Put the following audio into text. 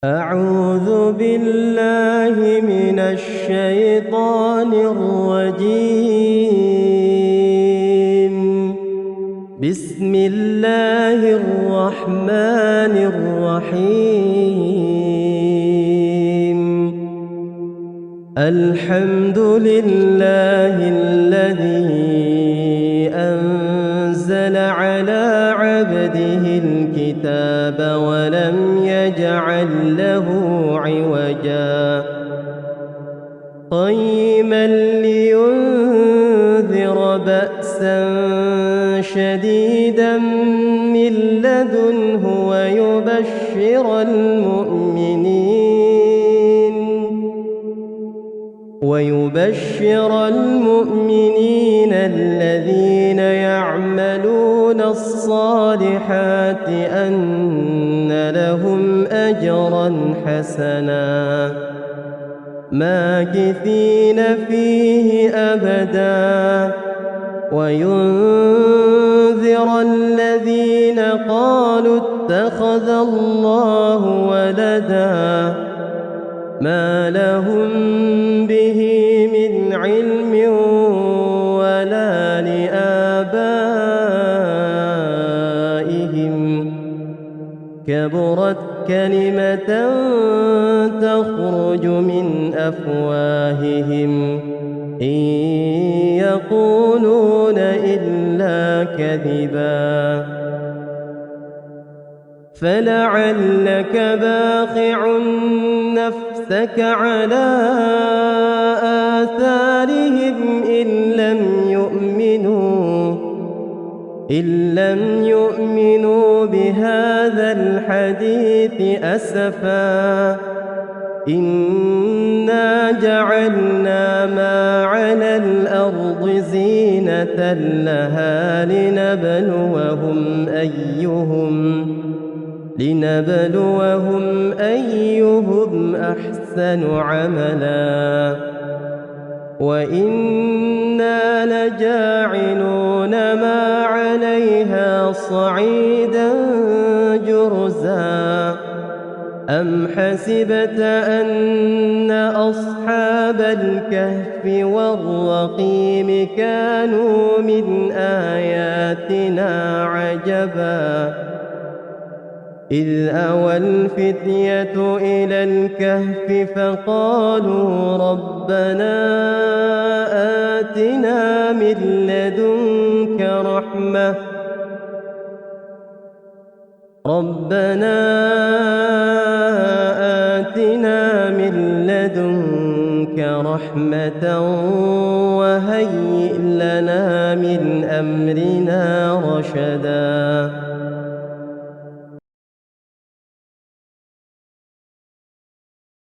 أعوذ بالله من الشيطان الرجيم. بسم الله الرحمن الرحيم. الحمد لله الذي أنزل على عبده الكتاب ولم يجعل له عوجا قيما لينذر بأسا شديدا من لدنه ويبشر المؤمنين الذين يعملون الصالحات أن لهم أجرا حسنا ماكثين فيه أبدا وينذر الذين قالوا اتخذ الله ولدا ما لهم به من علم ولا لآبائهم كبرت كلمة تخرج من أفواههم إن يقولون إلا كذبا فلعلك باخع نفسك على آثارهم إن لم يؤمنوا بهذا الحديث أسفا إنا جعلنا ما على الأرض زينة لها لنبلوهم أيهم أحسن عملا وإنا لجاعلون ما عليها صعيدا جرزا أم حسبت أن أصحاب الكهف والرقيم كانوا من آياتنا عجبا إذ أوى الفتية إلى الكهف فقالوا ربنا آتنا من لدنك رحمة وهيئ لنا من أمرنا رشدا